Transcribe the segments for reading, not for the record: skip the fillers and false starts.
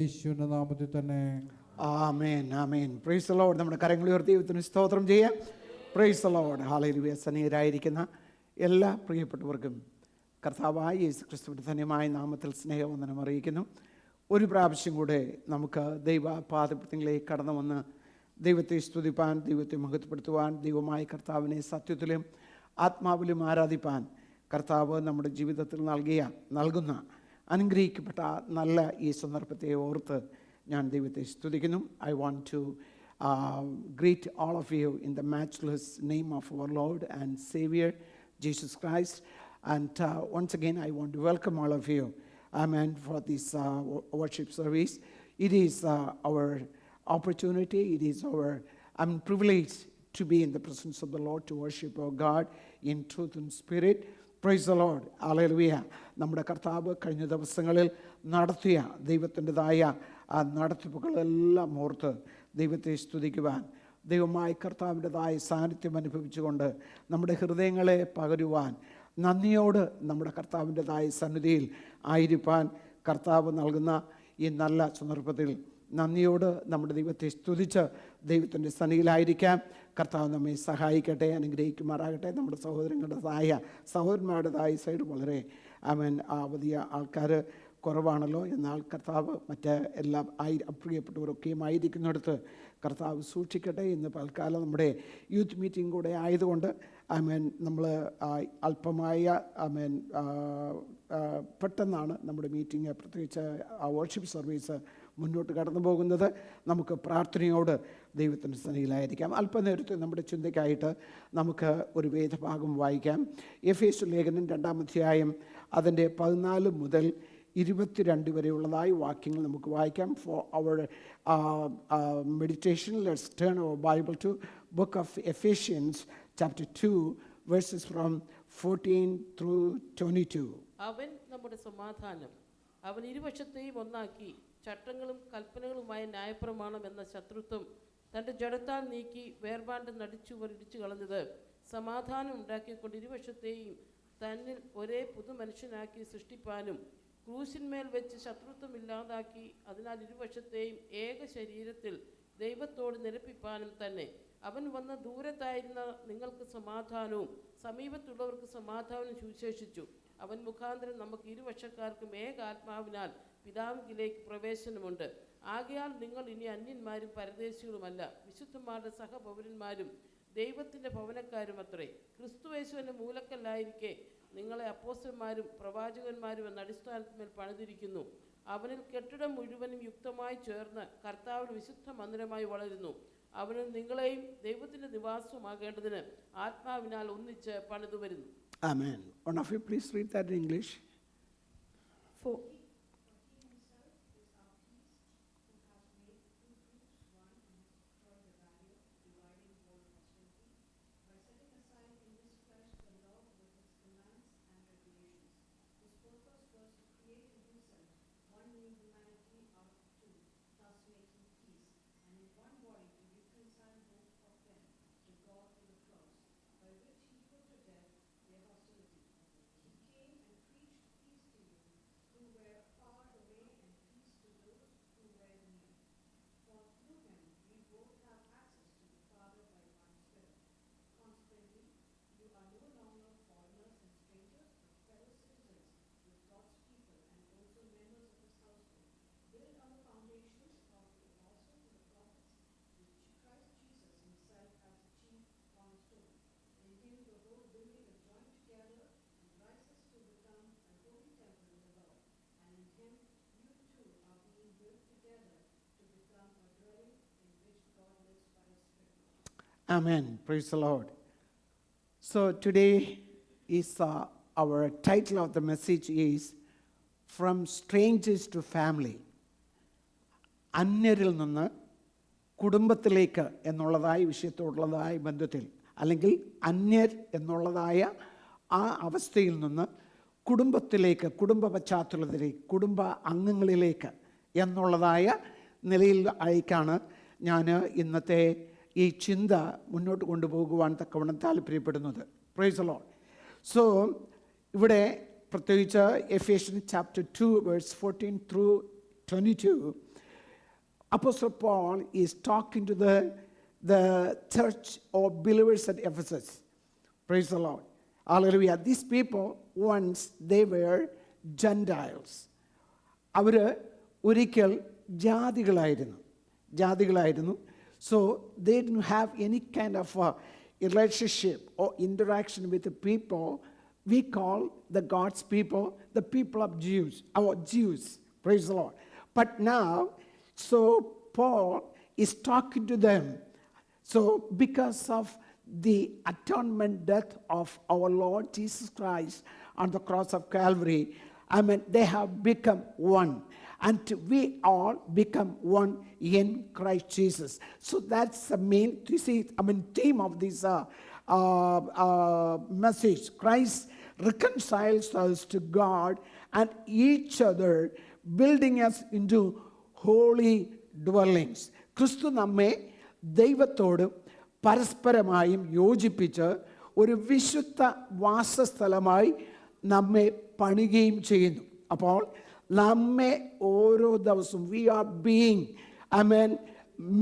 യേശുവിന്റെ നാമത്തിൽ തന്നെ ആമേൻ ആമേൻ. Praise the lord. നമ്മുടെ കരങ്ങൾ ഉയർത്തി ദൈവത്തിന് സ്തോത്രം ചെയ്യാം. Praise the lord. ഹല്ലേലൂയ. സന്നിഹിതരായിരിക്കുന്ന എല്ലാ പ്രിയപ്പെട്ടവർക്കും കർത്താവായ യേശു ക്രിസ്തുവിന്റെ ധന്യമായ നാമത്തിൽ സ്നേഹവന്ദനം അറിയിക്കുന്നു. ഒരു പ്രാവശ്യം കൂടെ നമുക്ക് ദൈവ പാദപ്രത്യങ്ങളിലേക്ക് കടന്നു വന്ന് ദൈവത്തെ സ്തുതിപ്പാൻ, ദൈവത്തെ മഹത്വപ്പെടുത്തുവാൻ, ദൈവമായ കർത്താവിനെ സത്യത്തിലും ആത്മാവിലും ആരാധിപ്പാൻ കർത്താവ് നമ്മുടെ ജീവിതത്തിൽ നൽകുന്ന അനുഗ്രഹിക്കപ്പെട്ട നല്ല ഈ സന്ദർഭത്തെ ഓർത്ത് ഞാൻ ദൈവത്തെ സ്തുതിക്കുന്നു. I want to greet all of you in the matchless name of our Lord and Savior Jesus Christ, and once again I want to welcome all of you, amen, for this worship service. It is our opportunity, it is our privilege to be in the presence of the Lord, to worship our God in truth and spirit. Praise the Lord. Hallelujah. നമ്മുടെ കർത്താവ് കഴിഞ്ഞ ദിവസങ്ങളിൽ നടത്തിയ ദൈവത്തിൻ്റെതായ ആ നടത്തിപ്പുകളെല്ലാം ഓർത്ത് ദൈവത്തെ സ്തുതിക്കുവാൻ, ദൈവമായ കർത്താവിൻ്റെതായ സാന്നിധ്യം അനുഭവിച്ചുകൊണ്ട് നമ്മുടെ ഹൃദയങ്ങളെ പകരുവാൻ, നന്ദിയോട് നമ്മുടെ കർത്താവിൻ്റെതായ സന്നിധിയിൽ ആയിരിക്കാൻ കർത്താവ് നൽകുന്ന ഈ നല്ല സന്ദർഭത്തിൽ നന്ദിയോട് നമ്മുടെ ദൈവത്തെ സ്തുതിച്ച് ദൈവത്തിൻ്റെ സന്നിധിയിലായിരിക്കാം. കർത്താവ് നമ്മെ സഹായിക്കട്ടെ, അനുഗ്രഹിക്കുമാറാകട്ടെ. നമ്മുടെ സഹോദരന്മാരുടേതായ സൈഡ് വളരെ വലിയ ആൾക്കാർ കുറവാണല്ലോ. എന്നാൽ കർത്താവ് മറ്റ് എല്ലാ പ്രിയപ്പെട്ടവരൊക്കെയും ആയിരിക്കുന്നിടത്ത് കർത്താവ് സൂക്ഷിക്കട്ടെ. ഇന്ന് പൽക്കാലം നമ്മുടെ യൂത്ത് മീറ്റിംഗ് കൂടെ ആയതുകൊണ്ട് നമ്മൾ അല്പമായ പെട്ടെന്നാണ് നമ്മുടെ മീറ്റിംഗ്, പ്രത്യേകിച്ച് ആ വർഷിപ്പ് സർവീസ് മുന്നോട്ട് കടന്നു പോകുന്നത്. നമുക്ക് പ്രാർത്ഥനയോട് ദൈവത്തിൻ്റെ സന്നിധിയിലായിരിക്കാം. അല്പനേരത്തെ നമ്മുടെ ചിന്തയ്ക്കായിട്ട് നമുക്ക് ഒരു വേദഭാഗം വായിക്കാം. എഫേസ്യ ലേഖനം 2-ാം അധ്യായം അതിൻ്റെ 14 മുതൽ 22 വരെയുള്ളതായി വാക്യങ്ങൾ നമുക്ക് വായിക്കാം. For our meditation let's turn our Bible to book of Ephesians chapter 2 verses from 14 through 22. അവൻ നമ്മുടെ സമാധാനം, അവൻ ഇരുപക്ഷത്തെയും ഒന്നാക്കി ചട്ടങ്ങളും കൽപ്പനകളുമായ ന്യായപ്രമാണം എന്ന ശത്രുത്വം തൻ്റെ ജഡത്താൽ നീക്കി വേർപാണ്ട് നടിച്ചുവർ ഇടിച്ചു കളഞ്ഞത്, സമാധാനം ഉണ്ടാക്കിക്കൊണ്ട് ഇരുപക്ഷത്തെയും തന്നിൽ ഒരേ പുതുമനുഷ്യനാക്കി സൃഷ്ടിപ്പാനും ക്രൂശിന്മേൽ വെച്ച് ശത്രുത്വം ഇല്ലാതാക്കി അതിനാൽ ഇരുപക്ഷത്തെയും ഏക ശരീരത്തിൽ ദൈവത്തോട് നിരപ്പിപ്പാനും തന്നെ. അവൻ വന്ന ദൂരത്തായിരുന്ന നിങ്ങൾക്ക് സമാധാനവും സമീപത്തുള്ളവർക്ക് സമാധാനവും സുവിശേഷിച്ചു. അവൻ മുഖാന്തരം നമുക്ക് ഇരുപക്ഷക്കാർക്കും ഏകാത്മാവിനാൽ പിതാവിലേക്ക് പ്രവേശനമുണ്ട്. ആകയാൽ നിങ്ങൾ ഇനി അന്യന്മാരും പരദേശികളുമല്ല, വിശുദ്ധന്മാരുടെ സഹപൗരന്മാരും ദൈവത്തിൻ്റെ ഭവനക്കാരും അത്രേ. ക്രിസ്തുയേശുവിൻ്റെ മൂലക്കല്ലായിരിക്കെ നിങ്ങളെ അപ്പോസ്തലന്മാരും പ്രവാചകന്മാരും എന്ന അടിസ്ഥാനത്തിന്മേൽ പണിതിരിക്കുന്നു. അവനിൽ കെട്ടിടം മുഴുവനും യുക്തമായി ചേർന്ന് കർത്താവിന് വിശുദ്ധ മന്ദിരമായി വളരുന്നു. അവനിൽ നിങ്ങളെയും ദൈവത്തിൻ്റെ നിവാസമാകേണ്ടതിന് ആത്മാവിനാൽ ഒന്നിച്ച് പണിതു വരുന്നു. Amen. One of you please read that in English. For Amen. Praise the Lord. So today is our title of the message is From Strangers to Family. അന്യരിൽ നിന്ന് കുടുംബത്തിലേക്ക് എന്നുള്ളതായ വിഷയത്തോടുള്ളതായ ബന്ധത്തിൽ, അല്ലെങ്കിൽ അന്യർ എന്നുള്ളതായ ആ അവസ്ഥയിൽ നിന്ന് കുടുംബത്തിലേക്ക്, കുടുംബ പശ്ചാത്തലത്തിലേക്ക്, കുടുംബ അംഗങ്ങളിലേക്ക് എന്നുള്ളതായ നിലയിൽ ആയിക്കാണ് ഞാൻ ഇന്നത്തെ ഈ ചിന്ത മുന്നോട്ട് കൊണ്ടുപോകുവാൻ തക്കവണ്ണം താല്പര്യപ്പെടുന്നത്. Price the Lord. സോ ഇവിടെ പ്രത്യേകിച്ച് Ephesians chapter 2 verse 14 through 22 Apostle Paul is talking to the church or believers at Ephesus. Praise the Lord. Hallelujah. These people, once they were Gentiles. അവർ ഒരിക്കൽ ജാതികളായിരുന്നു. So they didn't have any kind of a relationship or interaction with the people we call the God's people, the people of Jews, our Jews. Praise the Lord. But now, so Paul is talking to them. So because of the atonement death of our Lord Jesus Christ on the cross of Calvary, they have become one. And we all become one in Christ Jesus. So that's the main, theme of this message. Christ reconciles us to God and each other, building us into holy dwellings. ക്രിസ്തു നമ്മെ ദൈവത്തോടും പരസ്പരമായും യോജിപ്പിച്ച് ഒരു വിശുദ്ധ വാസസ്ഥലമായി നമ്മെ പണിയുകയും ചെയ്യുന്നു. അപ്പോൾ നമ്മെ ഓരോ ദിവസവും we are being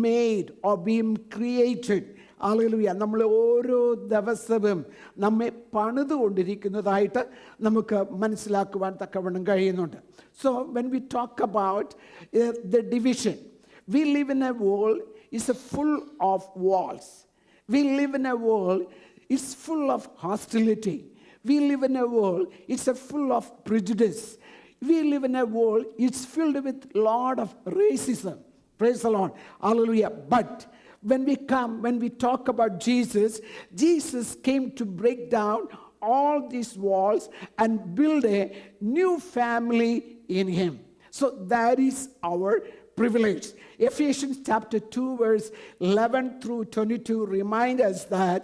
made or being created. Hallelujah. നമ്മൾ ഓരോ ദിവസവും നമ്മെ പണിതുകൊണ്ടിരിക്കുന്നതായിട്ട് നമുക്ക് മനസ്സിലാക്കുവാൻ തക്കവണ്ണം കഴിയുന്നുണ്ട്. So when we talk about the division, we live in a world is full of walls. We live in a world is full of hostility. We live in a world it's full of prejudice. We live in a world it's filled with lot of racism. Praise the Lord. Hallelujah. But when we talk about Jesus came to break down all these walls and build a new family in him. So that is our privilege. Ephesians chapter 2 verse 11 through 22 remind us that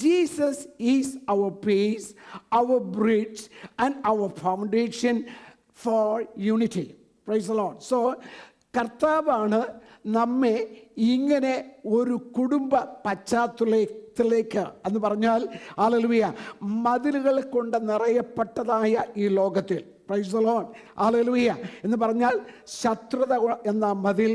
Jesus is our peace, our bridge, and our foundation for unity. Praise the Lord. So കർത്താവാണ് നമ്മെ ഇങ്ങനെ ഒരു കുടുംബ പശ്ചാത്തലത്തിലേക്ക് എന്ന് പറഞ്ഞാൽ hallelujah മതിലുകൾ കൊണ്ട് നിറയപ്പെട്ടതായ ഈ ലോകത്തിൽ പ്രൈസ് ദി ലോർഡ് ഹല്ലേലൂയ എന്ന് പറഞ്ഞാൽ ശത്രുത എന്ന മതിൽ,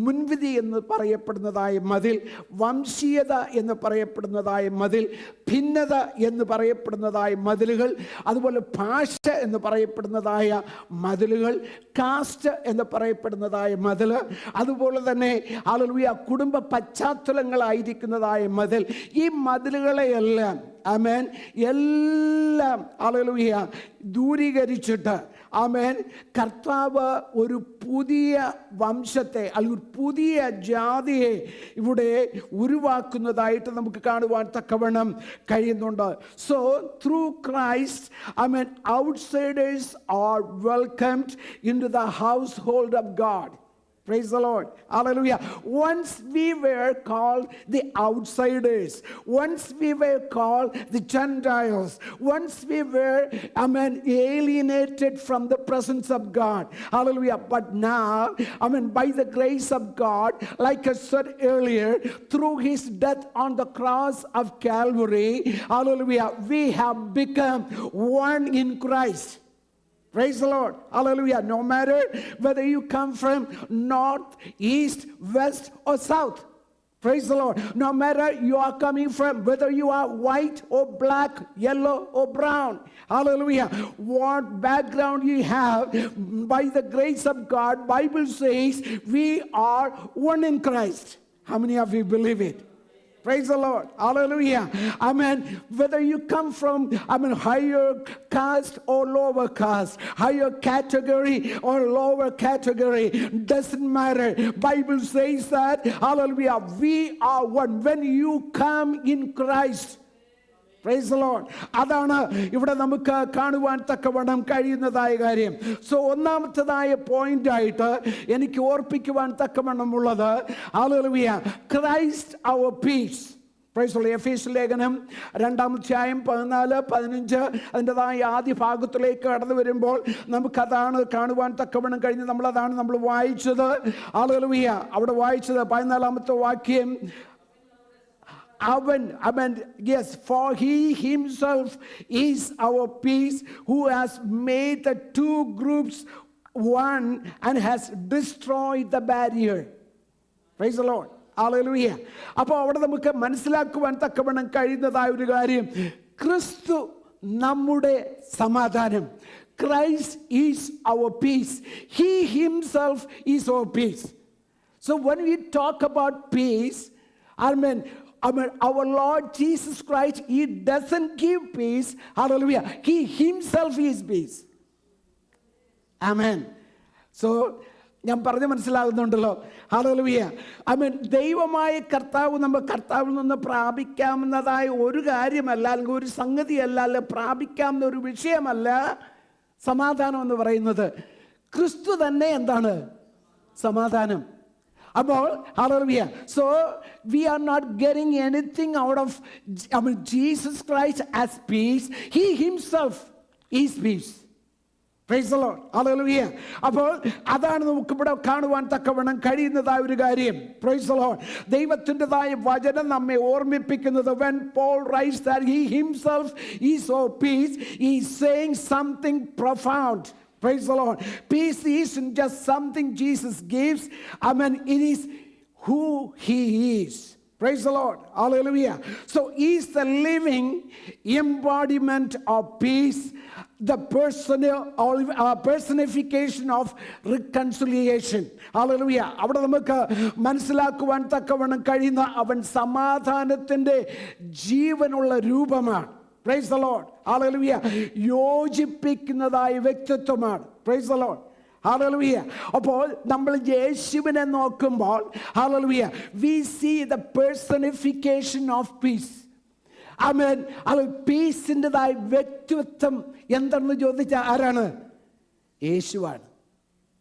മുൻവിധി എന്ന് പറയപ്പെടുന്നതായ മതിൽ, വംശീയത എന്ന് പറയപ്പെടുന്നതായ മതിൽ, ഭിന്നത എന്ന് പറയപ്പെടുന്നതായ മതിലുകൾ, അതുപോലെ ഭാഷ എന്ന് പറയപ്പെടുന്നതായ മതിലുകൾ, കാസ്റ്റ് എന്ന് പറയപ്പെടുന്നതായ മതിൽ, അതുപോലെ തന്നെ ഹല്ലേലൂയ കുടുംബ പശ്ചാത്തലങ്ങളായിരിക്കുന്നതായ മതിൽ, ഈ മതിലുകളെയെല്ലാം ആമേൻ എല്ലാം ഹല്ലേലൂയ ദൂരീകരിച്ചിട്ട് ആമേൻ കർത്താവ് ഒരു പുതിയ വംശത്തെ അല്ലെങ്കിൽ ഒരു പുതിയ ജാതിയെ ഇവിടെ ഉരുവാക്കുന്നതായിട്ട് നമുക്ക് കാണുവാൻ തക്കവണ്ണം കഴിയുന്നുണ്ട്. So through Christ amen outsiders are welcomed into the household of God. Praise the Lord. Hallelujah. Once we were called the outsiders. Once we were called the Gentiles. Once we were, alienated from the presence of God. Hallelujah. But now, by the grace of God, like I said earlier, through his death on the cross of Calvary, hallelujah, we have become one in Christ. Praise the Lord. Hallelujah. No matter whether you come from north, east, west, or south. Praise the Lord. No matter you are coming from, whether you are white or black, yellow or brown. Hallelujah. What background you have, by the grace of God, Bible says we are one in Christ. How many of you believe it? Praise the Lord. Hallelujah. Amen. Whether you come from, higher caste or lower caste, higher category or lower category, doesn't matter. Bible says that, hallelujah, we are one. When you come in Christ, price the Lord. അതാണ് ഇവിടെ നമുക്ക് കാണുവാൻ തക്കവണ്ണം കഴിയുന്നതായ കാര്യം. So ഒന്നാമത്തേതായ പോയിന്റായിട്ട് എനിക്ക് ഓർപ്പിക്കുവാൻ തക്കവണ്ണമുള്ളത് ഹല്ലേലൂയ Christ our peace. Praise the lord. എഫേസ്യ ലേഖനം 2:14-15 അതിൻ്റെതായ ആദ്യ ഭാഗത്തിലേക്ക് കടന്നു വരുമ്പോൾ നമുക്കതാണ് കാണുവാൻ തക്കവണ്ണം കഴിഞ്ഞ് നമ്മൾ വായിച്ചത്. ഹല്ലേലൂയ അവിടെ വായിച്ചത് 14-ാമത്തെ വാക്യം. Yes, for he himself is our peace, who has made the two groups one and has destroyed the barrier. Price the lord. Hallelujah. അപ്പോൾ അവിടെ നമുക്ക് മനസ്സിലാക്കുവാൻ തക്കവണ്ണം കഴിയുന്നതായ ഒരു കാര്യം, ക്രിസ്തു നമ്മുടെ സമാധാനം. Christ is our peace. He himself is our peace. So when we talk about peace, I mean our Lord Jesus Christ, he doesn't give peace. Hallelujah. He himself is peace. Amen. So ഞാൻ പറഞ്ഞ് മനസ്സിലാകുന്നുണ്ടല്ലോ. Hallelujah. ദൈവമായ കർത്താവ് നമ്മൾ കർത്താവിൽ നിന്ന് പ്രാപിക്കാവുന്നതായ ഒരു കാര്യമല്ല, അല്ലെങ്കിൽ ഒരു സംഗതിയല്ല, അല്ല പ്രാപിക്കാവുന്ന ഒരു വിഷയമല്ല സമാധാനം എന്ന് പറയുന്നത്. ക്രിസ്തു തന്നെ എന്താണ്? സമാധാനം. അപ്പോൾ hallelujah. So we are not getting anything out of Jesus Christ as peace. He himself is peace. Praise the Lord. Hallelujah. അപ്പോൾ അതാണ് നമുക്ക് ഇവിടെ കാണുവാൻ തക്കവണ്ണം കഴിയുന്നതായ ഒരു കാര്യം. Praise the Lord. ദൈവത്തിൻ്റെതായ വചനം നമ്മെ ഓർമ്മിപ്പിക്കുന്നത്, when Paul writes that he himself is our peace, he is saying something profound. Praise the Lord. Peace isn't just something Jesus gives. It is who he is. Praise the Lord. Hallelujah. So he is the living embodiment of peace, the personification of reconciliation. Hallelujah. അവിടെ നമുക്ക് മനസ്സിലാക്കുവാൻ തക്കവണ്ണം കഴിയുന്ന അവൻ സമാധാനത്തിൻ്റെ ജീവനുള്ള രൂപമാണ്. Praise the Lord. Hallelujah. യോജിപ്പിക്കുന്നതായ വ്യക്തിത്വമാണ്. Praise the Lord. Hallelujah. അപ്പോൾ നമ്മൾ യേശുവിനെ നോക്കുമ്പോൾ hallelujah, we see the personification of peace. പീസിൻ്റെതായ വ്യക്തിത്വം എന്തെന്ന് ചോദിച്ചാൽ ആരാണ്? യേശുവാണ്.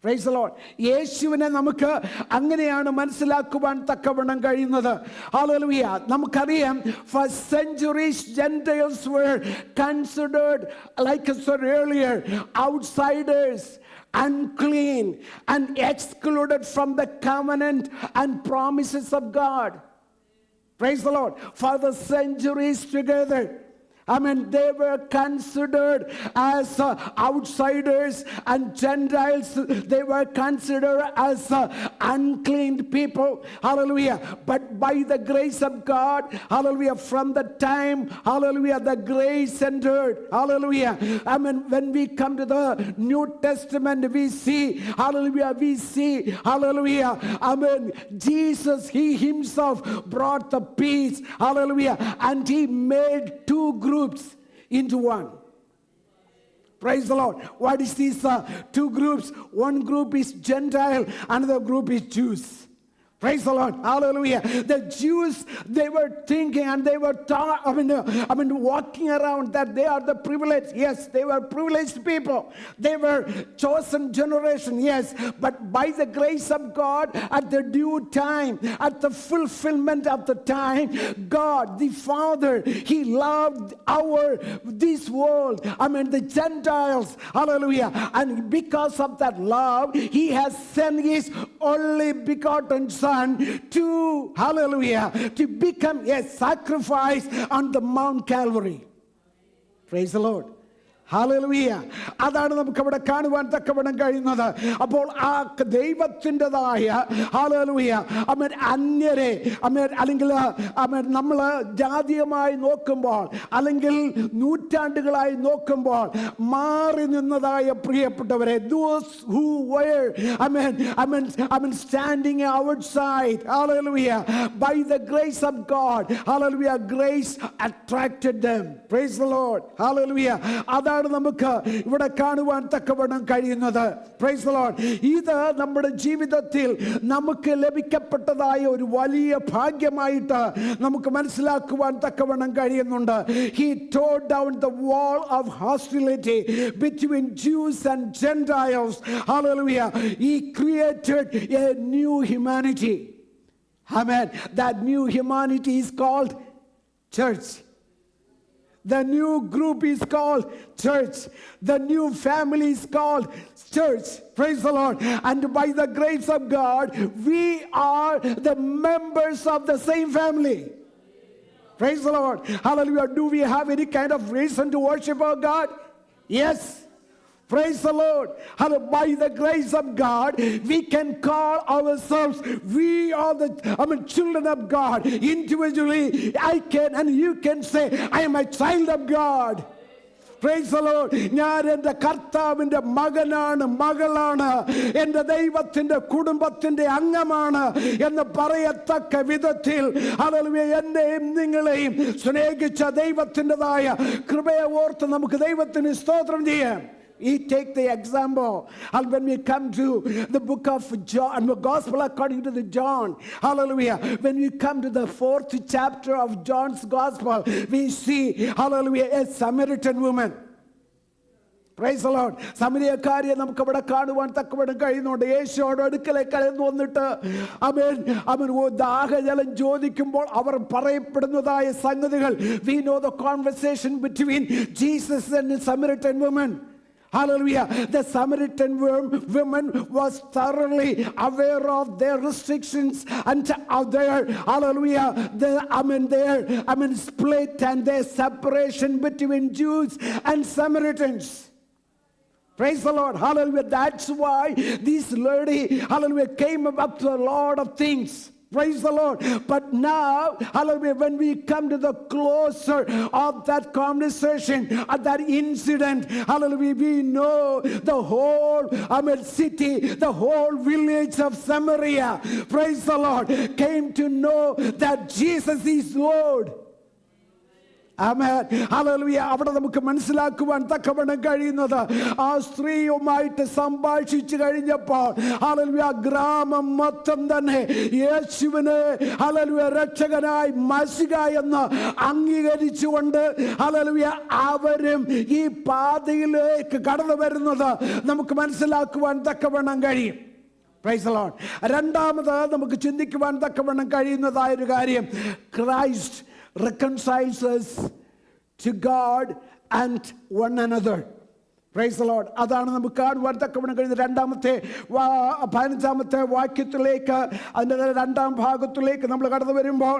Praise the Lord. യേശുവിനെ നമുക്ക് അങ്ങനെയാണ് മനസ്സിലാക്കുവാൻ തക്കവണ്ണം കഴിയുന്നത്. Hallelujah. നമുക്കറിയാം, for centuries Gentiles were considered, like I said earlier, outsiders, unclean, and excluded from the covenant and promises of God. Praise the Lord. For the centuries together, they were considered as outsiders and Gentiles. They were considered as unclean people. Hallelujah. But by the grace of God, hallelujah, from the time, hallelujah, the grace entered. Hallelujah. When we come to the New Testament, we see, hallelujah, hallelujah, Jesus, he himself brought the peace. Hallelujah. And he made two groups into one. Praise the Lord. What is these two groups? One group is Gentile, another group is Jews. Praise the Lord. Hallelujah. The Jews, they were thinking and they were walking around that they are the privileged. Yes, they were privileged people. They were chosen generation. Yes, but by the grace of God, at the due time, at the fulfillment of the time, God, the Father, he loved this world. The Gentiles. Hallelujah. And because of that love, he has sent his only begotten Son to, hallelujah, to become a sacrifice on the Mount Calvary. Praise the Lord. Hallelujah. അതാണ് നമുക്ക് അവിടെ കാണുവാൻ തക്കവണ്ണം കഴിയുന്നത്. അപ്പോൾ ആ ദൈവത്തിൻ്റെതായ hallelujah, അന്യരെ അല്ലെങ്കിൽ നമ്മൾ ജാതീയമായി നോക്കുമ്പോൾ അല്ലെങ്കിൽ നൂറ്റാണ്ടുകളായി നോക്കുമ്പോൾ മാറി നിന്നതായ പ്രിയപ്പെട്ടവരെ, those who were standing outside, hallelujah, by the grace of God, hallelujah, grace attracted them. Praise the Lord. Hallelujah. അതാണ് നമുക്ക് ഇവിടെ കാണുവാൻ തക്കവണ്ണം കഴിയുന്നത്. Praise the Lord. ഇത് നമ്മുടെ ജീവിതത്തിൽ നമുക്ക് ലഭിക്കപ്പെട്ടതായ ഒരു വലിയ ഭാഗ്യമായിട്ട് നമുക്ക് മനസ്സിലാക്കുവാൻ തക്കവണ്ണം കഴിയുന്നുണ്ട്. He tore down the wall of hostility between Jews and Gentiles. Hallelujah. He created a new humanity. Amen. That new humanity is called church. The new group is called church. The new family is called church. Praise the Lord. And by the grace of God, we are the members of the same family. Praise the Lord. Hallelujah. Do we have any kind of reason to worship our God? Yes. Praise the Lord. Hallelujah. By the grace of God, we can call ourselves, we are the children of God. Individually, I can and you can say, I am a child of God. Praise the Lord. ഞാൻ എൻ്റെ കർത്താവിൻ്റെ മകനാണ്, മകളാണ്, എൻ്റെ ദൈവത്തിൻ്റെ കുടുംബത്തിൻ്റെ അംഗമാണ് എന്ന് പറയത്തക്ക വിധത്തിൽ ഹല്ലേലൂയ എന്നെയും നിങ്ങളെയും സ്നേഹിച്ച ദൈവത്തിൻ്റെതായ കൃപയെ ഓർത്ത് നമുക്ക് ദൈവത്തിന് സ്തോത്രം ചെയ്യാം. We take the example, and when we come to the book of John, the gospel according to the John, hallelujah, when we come to the 4th chapter of John's gospel, we see, hallelujah, a Samaritan woman. Praise the Lord. സമരിയക്കാരിയെ നമുക്ക് അവിടെ കാണുവാൻ തക്കവണ്ണം കഴിയുന്നുണ്ട്. യേശുവോട് അടുക്കലേക്ക് കടന്നു വന്നിട്ട് അവൻ ദാഹജലം ചോദിക്കുമ്പോൾ അവർ പറയപ്പെടുന്നതായ സംഗതികൾ. We know the conversation between Jesus and the Samaritan woman. Hallelujah. The Samaritan woman was thoroughly aware of their restrictions and their, hallelujah, their split and their separation between Jews and Samaritans. Praise the Lord. Hallelujah. That's why this lady, hallelujah, came up to a lot of things. Praise the Lord. But now, hallelujah, when we come to the closer of that conversation, of that incident, hallelujah, we know the whole city, the whole village of Samaria, praise the Lord, came to know that Jesus is Lord. Amen. Hallelujah. അവിടെ നമുക്ക് മനസ്സിലാക്കുവാൻ തക്കവണ്ണം കഴിയുന്നത് ആ സ്ത്രീയുമായിട്ട് സംഭാഷിച്ചു കഴിഞ്ഞപ്പോൾ hallelujah ഗ്രാമം മൊത്തം തന്നെ യേശുവിനെ ഹല്ലേലൂയ രക്ഷകനായി മശിഹ എന്ന് അംഗീകരിച്ചുകൊണ്ട് ഹല്ലേലൂയ അവരും ഈ പാതയിലേക്ക് കടന്നു വരുന്നത് നമുക്ക് മനസ്സിലാക്കുവാൻ തക്കവണ്ണം കഴിയും. Praise the Lord. രണ്ടാമത് നമുക്ക് ചിന്തിക്കുവാൻ തക്കവണ്ണം കഴിയുന്നതായ ഒരു കാര്യം, Christ reconciles us to God and one another. Praise the Lord. അതാണ് നമുക്ക് കാണുവാൻ തക്കവണ്ണം കഴിയുന്നത്. രണ്ടാമത്തെ 15ാമത്തെ വാക്യത്തിലേക്ക്, അതിൻ്റെ രണ്ടാം ഭാഗത്തിലേക്ക് നമ്മൾ കടന്നു വരുമ്പോൾ,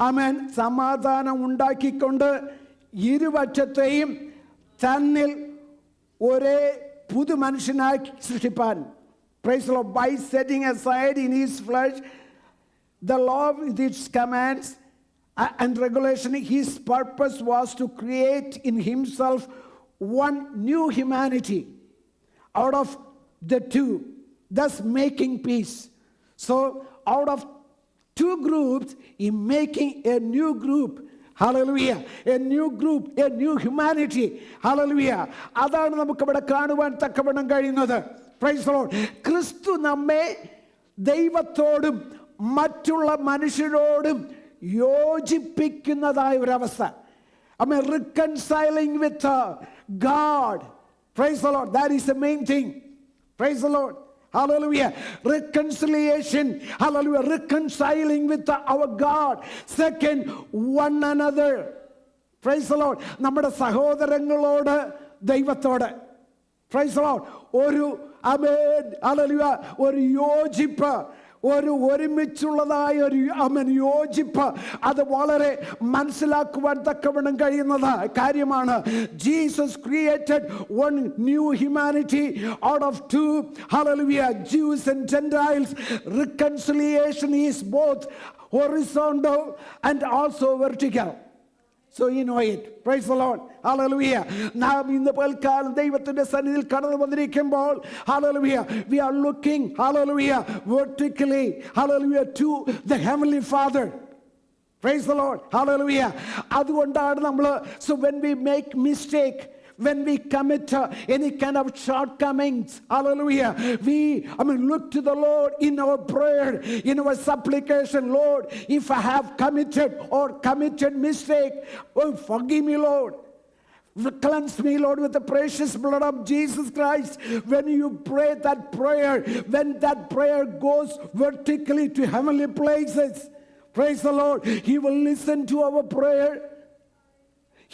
ആമേൻ, സമാധാനം ഉണ്ടാക്കിക്കൊണ്ട് ഇരുപക്ഷത്തെയും തന്നിൽ ഒരേ പുതു മനുഷ്യനായി സൃഷ്ടിപ്പാൻ. Praise the Lord. By setting aside in his flesh the law with its commands and regulation, his purpose was to create in himself one new humanity out of the two, thus making peace. So out of two groups, he making a new group. Hallelujah. A new group, a new humanity. Hallelujah. അതാണ് നമുക്ക് ഇവിടെ കാണുവാൻ തക്കവണ്ണം കഴിയുന്നത്. Praise the Lord. ക്രിസ്തു നമ്മെ ദൈവത്തോടും മറ്റുള്ള മനുഷ്യരോടും യോജിപ്പിക്കുന്നതായ ഒരവസ്ഥ. Reconciling with God. Praise the Lord. That is the main thing. Praise the Lord. Hallelujah. Reconciliation. Hallelujah. Reconciling with our God. Second, one another. Praise the Lord. നമ്മുടെ സഹോദരങ്ങളോട് ദൈവത്തോട്. Praise the Lord. ഒരു യോജിപ്പ്, ഒരു ഒരുമിച്ചുള്ളതായ ഒരു യോജിപ്പ്, അത് വളരെ മനസ്സിലാക്കുവാൻ തക്കവണ്ണം കഴിയുന്നത് കാര്യമാണ്. Jesus created one new humanity out of two, hallelujah, Jews and Gentiles. Reconciliation is both horizontal and also vertical. So you know it. Praise the Lord. Hallelujah. നാം ഇന്ന് പൽക്കാലം ദൈവത്തിന്റെ സന്നിധിയിൽ കടന്നു വന്നിരിക്കുമ്പോൾ, hallelujah, we are looking, hallelujah, vertically, hallelujah, to the Heavenly Father. Praise the Lord. Hallelujah. അതുകൊണ്ടാണ് നമ്മൾ, so when we make mistake, when we commit any kind of shortcomings, hallelujah, we look to the Lord in our prayer, in our supplication. Lord, if I have committed mistake, oh, forgive me, Lord. Cleanse me, Lord, with the precious blood of Jesus Christ. When you pray that prayer, when that prayer goes vertically to heavenly places, praise the Lord, He will listen to our prayer.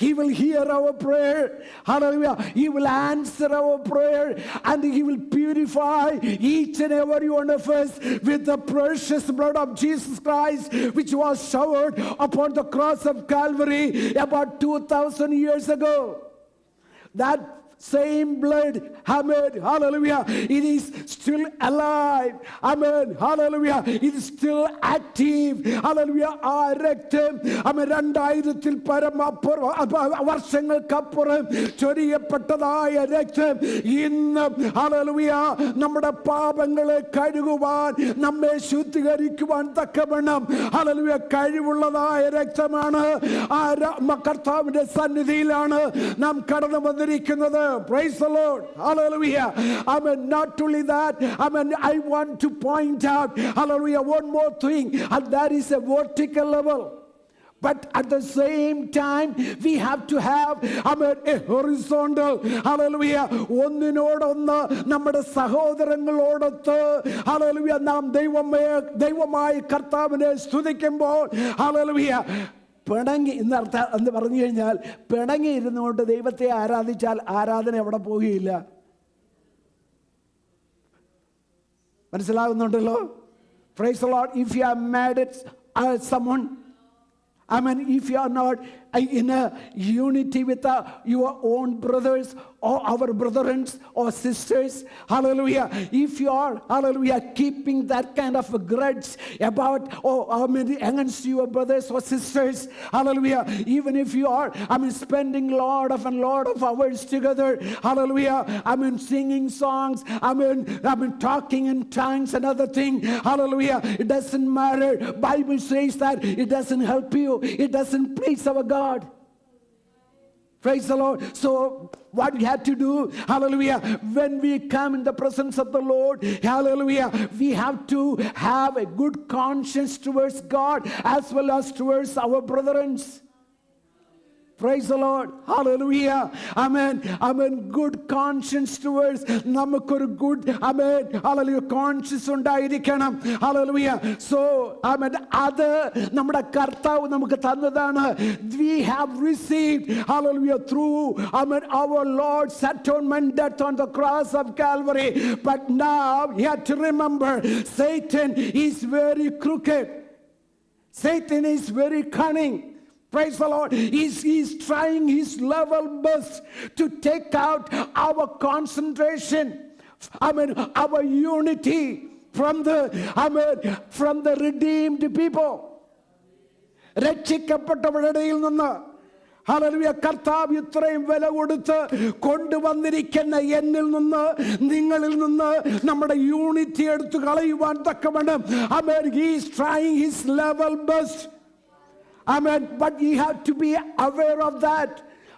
He will hear our prayer. Hallelujah. He will answer our prayer, and He will purify each and every one of us with the precious blood of Jesus Christ, which was showered upon the cross of Calvary about 2,000 years ago. That same blood, amen, hallelujah, it is still alive, amen, hallelujah, it is still active, hallelujah. ആ രക്തം അമേൻ 2000-ൽ പരം വർഷങ്ങൾക്കപ്പുറം ചൊരിയപ്പെട്ടതായ രക്തം ഇന്ന് hallelujah നമ്മുടെ പാപങ്ങളെ കഴുകുവാൻ, നമ്മെ ശുദ്ധീകരിക്കുവാൻ തക്കവണ്ണം hallelujah കഴിവുള്ളതായ രക്തമാണ്. ആ കർത്താവിന്റെ സന്നിധിയിലാണ് നാം കടന്നു വന്നിരിക്കുന്നത്. Praise the Lord. Hallelujah. Amen. Not only that, amen, I want to point out, hallelujah, one more thing, and that is a vertical level. But at the same time, we have to have, amen, a horizontal, hallelujah, ഒന്നിനോടൊന്ന് നമ്മുടെ സഹോദരങ്ങളോടൊത്ത് hallelujah നാം ദൈവമായി കർത്താവിനെ സ്തുതിക്കുമ്പോൾ hallelujah പിണങ്ങി എന്നർത്ഥം എന്ന് പറഞ്ഞു കഴിഞ്ഞാൽ, പിണങ്ങി ഇരുന്നുകൊണ്ട് ദൈവത്തെ ആരാധിച്ചാൽ ആരാധന എവിടെ പോകുകയില്ല. മനസ്സിലാകുന്നുണ്ടല്ലോ? Praise the Lord. If you are mad at someone, I mean, if you are not in a unity with your own brothers or our brethren or sisters, hallelujah, if you are, hallelujah, keeping that kind of a grudge about, against your brothers or sisters, hallelujah, even if you are, spending lot of hours together, hallelujah, singing songs, talking in tongues, another thing, hallelujah, it doesn't matter. Bible says that it doesn't help you, it doesn't please our God. Praise the Lord. So what we have to do, hallelujah, when we come in the presence of the Lord, hallelujah, we have to have a good conscience towards God as well as towards our brethren. Praise the Lord. Hallelujah. Amen. Amen. Good conscience towards നമുക്കൊരു good, amen, hallelujah, conscience ഉണ്ടായിരിക്കണം. Hallelujah. So, amen, അത് നമ്മുടെ കർത്താവ് നമുക്ക് തന്നതാണ്. We have received, hallelujah, through, amen, our Lord's atonement death on the cross of Calvary. But now you have to remember, Satan is very crooked. Satan is very cunning. Praise the Lord. He's trying his level best to take out our concentration, our unity from the redeemed people. രക്ഷിക്കപ്പെട്ടവരുടെ ഇടയിൽ നിന്ന് hallelujah കർത്താവ് ഇത്രയും വില കൊടുത്ത് കൊണ്ടുവന്നിരിക്കുന്ന എന്നിൽ നിന്ന്, നിങ്ങളിൽ നിന്ന് നമ്മുടെ യൂണിറ്റി എടുത്തു കളയുവാൻ തക്കവണ്ണം he is trying his level best. Amen. But you have to be aware of that.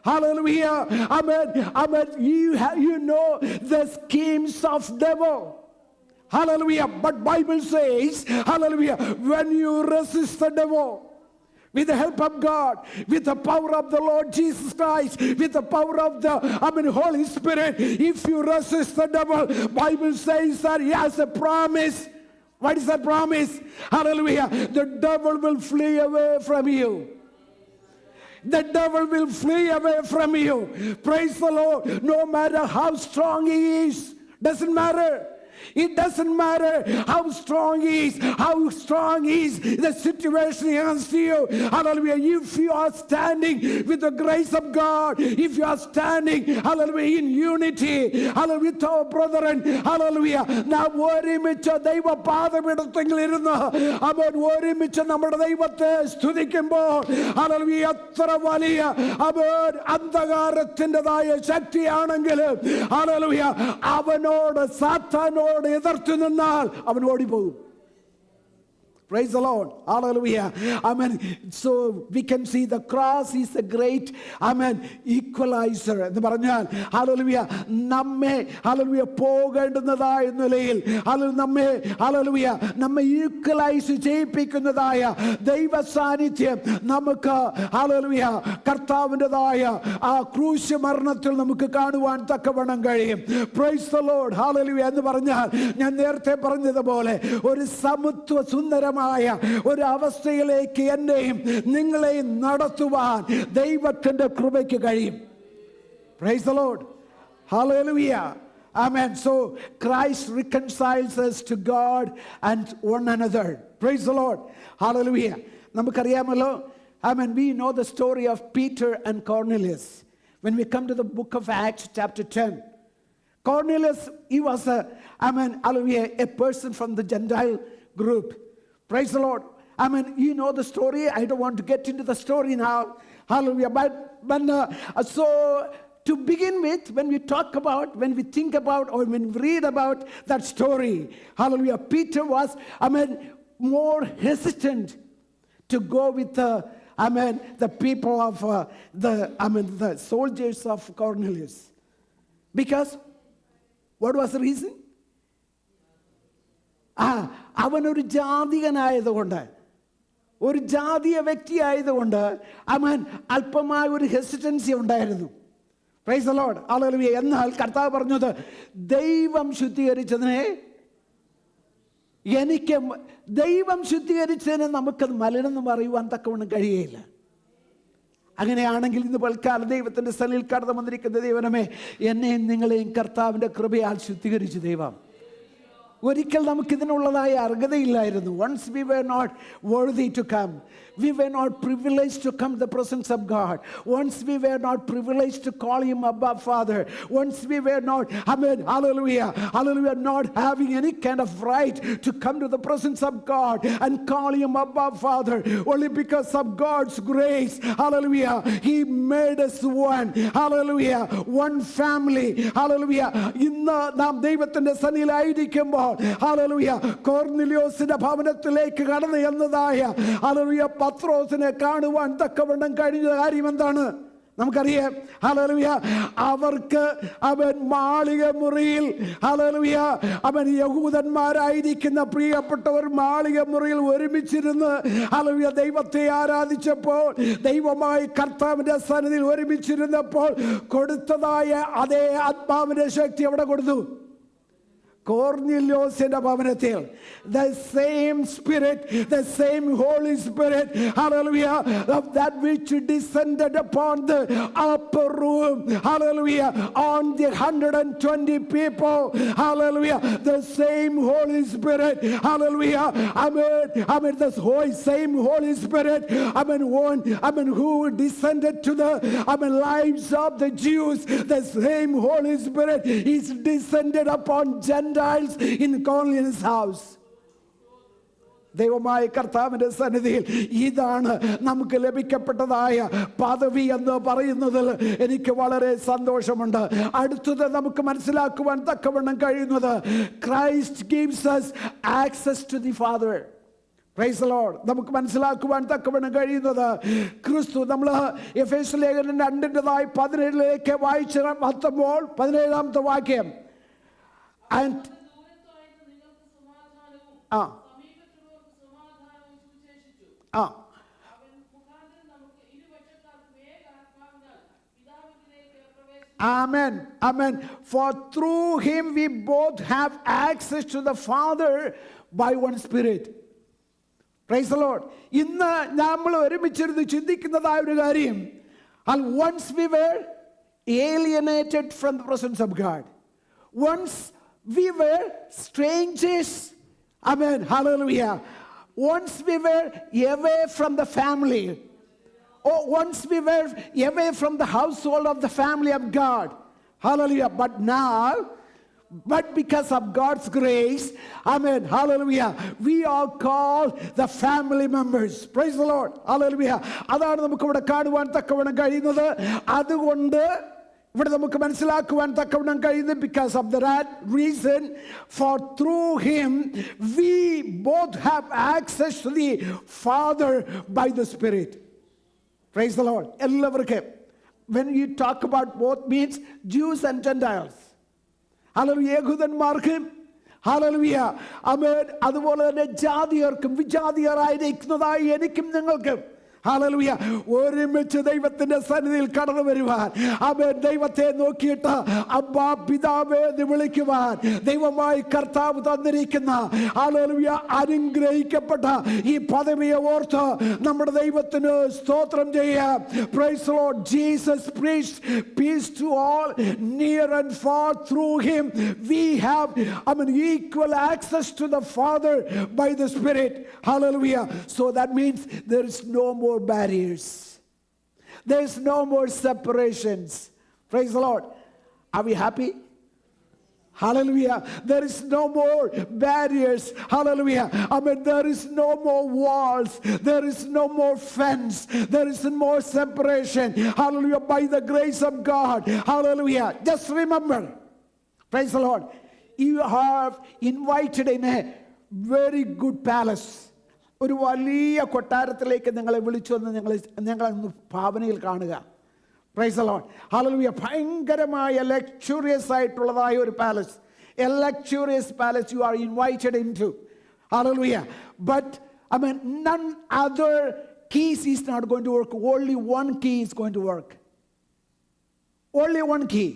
Hallelujah. Amen. Amen. You know the schemes of devil. Hallelujah. But Bible says, hallelujah, when you resist the devil with the help of God, with the power of the Lord Jesus Christ, with the power of the Holy Spirit, if you resist the devil, Bible says that he has a promise. What is that promise? Hallelujah. The devil will flee away from you. The devil will flee away from you. Praise the Lord. No matter how strong he is, doesn't matter. It doesn't matter how strong he is, the situation against you. Hallelujah. If you are standing with the grace of God, if you are standing, hallelujah, in unity, hallelujah, with our brethren, hallelujah, now ഒരുമിച്ച് ദൈവ പാദപീഠത്തിലിരുന്ന് അവൻ ഒരുമിച്ച് നമ്മുടെ ദൈവത്തെ സ്തുതിക്കുമ്പോൾ, hallelujah, എത്ര വലിയ അവൻ അന്ധകാരത്തിൻ്റെതായ ശക്തിയാണെങ്കിലും, hallelujah, അവനോട് സാത്താനോട് എതിർത്ത് നിന്നാൽ അവൻ ഓടിപ്പോകും. Praise the Lord. Hallelujah. Amen. So we can see the cross is a great, amen, equalizer. എന്ന് പറഞ്ഞാൽ ഹല്ലേലൂയ നമ്മെ ഹല്ലേലൂയ പോകേണ്ടുന്നതായ നിലയിൽ ഹല്ലേലൂയ നമ്മെ ഈക്വലൈസ് ചെയ്യിപ്പിക്കുന്നതായ ദൈവ സാന്നിധ്യം നമുക്ക് ഹല്ലേലൂയ കർത്താവിൻ്റെതായ ആ ക്രൂശ് മരണത്തിൽ നമുക്ക് കാണുവാൻ തക്കവണ്ണം കഴിയും. Praise the Lord. Hallelujah. എന്ന് പറഞ്ഞാൽ ഞാൻ നേരത്തെ പറഞ്ഞതുപോലെ ഒരു സമത്വ സുന്ദരമായ ഒരു അവസ്ഥയിലേക്ക് എന്നെയും നിങ്ങളെയും നടത്തുവാൻ ദൈവത്തിന്റെ കൃപയ്ക്ക് കഴിയും. Praise the Lord. Hallelujah. Amen. So Christ reconciles us to God and one another. Praise the Lord. Hallelujah. നമുക്കറിയാമല്ലോ, Amen, we know the story of Peter and Cornelius. when we come to the book of Acts, chapter 10, Cornelius, he was a person from the Gentile group. Praise the Lord. You know the story. I don't want to get into the story now. Hallelujah. So to begin with, when we think about, or when we read about that story, hallelujah, Peter was, more hesitant to go with the people of the soldiers of Cornelius. Because, what was the reason? അവനൊരു ജാതികനായതുകൊണ്ട്, ഒരു ജാതീയ വ്യക്തിയായതുകൊണ്ട് അല്പമായ ഒരു hesitancy ഉണ്ടായിരുന്നു. Price the lord. Hallelujah. എന്നാൽ കർത്താവ് പറഞ്ഞത്, ദൈവം ശുദ്ധീകരിച്ചതിനെ നമുക്കത് മലിനെന്ന് പറയുവാൻ തക്കവണ്ണം കഴിയുകയില്ല. അങ്ങനെയാണെങ്കിൽ ഇന്ന് പൽക്കാലം ദൈവത്തിൻ്റെ സന്നിധിയിൽ കടന്നു വന്നിരിക്കുന്ന ദൈവമേ, എന്നെയും നിങ്ങളെയും കർത്താവിൻ്റെ കൃപയാൽ ശുദ്ധീകരിച്ചു ദൈവം. ഒരിക്കൽ നമുക്കിതിനുള്ളതായ അർഹതയില്ലായിരുന്നു. Once we were not worthy to come. We were not privileged to come to the presence of God. Once we were not privileged to call Him Abba Father. Once we were not, hallelujah, not having any kind of right to come to the presence of God and call Him Abba Father. Only because of God's grace, hallelujah, He made us one. Hallelujah, one family. Hallelujah. ഇന്ന് നാം ദൈവത്തിൻ്റെ സന്നിധിയിലായിരിക്കുമ്പോൾ, hallelujah, കോർന്നിലിയോസിന്റെ ഭവനത്തിലേക്ക് കടന്നു എന്നതായ, hallelujah, പത്രോസിനെ കാണുവാൻ തക്കവണ്ണം കഴിഞ്ഞ കാര്യം എന്താണ് നമുക്കറിയാം. ഹല്ലേലൂയ. അവർക്ക് മാളിക മുറിയിൽ, ഹല്ലേലൂയ, യഹൂദന്മാരായിരിക്കുന്ന പ്രിയപ്പെട്ടവർ മാളിക മുറിയിൽ ഒരുമിച്ചിരുന്ന്, ഹല്ലേലൂയ, ദൈവത്തെ ആരാധിച്ചപ്പോൾ, ദൈവമായി കർത്താവിന്റെ സന്നിധിയിൽ ഒരുമിച്ചിരുന്നപ്പോൾ കൊടുത്തതായ അതേ ആത്മാവിന്റെ ശക്തി അവിടെ കൊടുത്തു. കോർന്നില്യോസിന്റെ ഭവനത്തിൽ the same spirit, the same Holy Spirit, hallelujah, of that which descended upon the upper room, hallelujah, on the 120 people, hallelujah, the same Holy Spirit, hallelujah, the same Holy Spirit, who descended to the lives of the Jews, the same Holy Spirit is descended upon Gentiles in Cornelius' house. ദൈവമായ കർത്താവിന്റെ സന്നിധിയിൽ ഇതാണ് നമുക്ക് ലഭിക്കപ്പെട്ടതായ പദവി എന്ന് പറയുന്നതിൽ എനിക്ക് വളരെ സന്തോഷമുണ്ട്. അടുത്തത് നമുക്ക് മനസ്സിലാക്കുവാൻ തക്കവണ്ണം കഴിയുന്നത്, Christ gives us access to the Father. Price the Lord. നമുക്ക് മനസ്സിലാക്കുവാൻ തക്കവണ്ണം കഴിയുന്നത്, ക്രിസ്തു, നമ്മൾ എഫേസ്യ ലേഖനം 2:17 വായിച്ച് എത്തുമ്പോൾ 17ാമത്തെ വാക്യം, Amen. Amen. For through Him we both have access to the Father by one Spirit. Praise the Lord. ഇന്ന് നമ്മൾ ഒരുമിച്ചിരുന്ന് ചിന്തിക്കുന്നതായ ഒരു കാര്യം, once we were alienated from the presence of God. Once we were strangers. Amen. Hallelujah. Once we were away from the family. Or once we were away from the household of the family of God. Hallelujah. But now, because of God's grace, amen, hallelujah, we are called the family members. Praise the Lord. Hallelujah. അതാണ് നമുക്ക് ഇവിടെ കാണുവാൻ തക്കവണ്ണം കഴിയുന്നത്. അതുകൊണ്ട് ഇവിടെ നമുക്ക് മനസ്സിലാക്കുവാൻ തക്കവണ്ണം കഴിയുന്നത്, because of that reason, for through Him we both have access to the Father by the Spirit. Praise the Lord. എല്ലാവർക്കും, when you talk about both, means Jews and Gentiles. ഹല്ലേലൂയ. യഹൂദന്മാർക്കും, ഹല്ലേലൂയ, ആമേൻ, അതുപോലെ തന്നെ ജാതിയർക്കും വിജാതിയരായിരിക്കുന്നതായി എനിക്കും നിങ്ങൾക്കും, ഹല്ലേലൂയ, ഒരുമിച്ച് ദൈവത്തിന്റെ സന്നിധിയിൽ കടന്നു വരുവാൻ, ആമേൻ, ദൈവത്തെ നോക്കിയിട്ട് അബ്ബാ പിതാവേ എന്ന് വിളിക്കുവാൻ ദൈവമായി കർത്താവ് തന്നിരിക്കുന്ന, ഹല്ലേലൂയ, അനുഗ്രഹിക്കപ്പെട്ട ഈ പദവിയെ ഓർത്ത് നമ്മുടെ ദൈവത്തിന് സ്തോത്രം ചെയ്യാം. Praise the Lord. Jesus preached peace to all, near and far. Through Him we have, equal access to the Father by the Spirit. Hallelujah. So that means there is no more barriers. There's no more separations. Praise the Lord. Are we happy? Hallelujah. There is no more barriers. Hallelujah. I mean, there is no more walls. There is no more fence. There is more separation. Hallelujah. By the grace of God. Hallelujah. Just remember. Praise the Lord. You have invited in a very good palace. ഒരു വലിയ കൊട്ടാരത്തിലേക്ക് നിങ്ങളെ വിളിച്ചു വന്ന് ഞങ്ങളൊന്ന് ഭാവനയിൽ കാണുക. Praise the Lord. Hallelujah. ഭയങ്കരമായ ലക്ഷറിയസ് ആയിട്ടുള്ളതായ ഒരു palace. A luxurious palace you are invited into. Hallelujah. But I mean, none other keys is not going to work. Only one key is going to work. Only one key.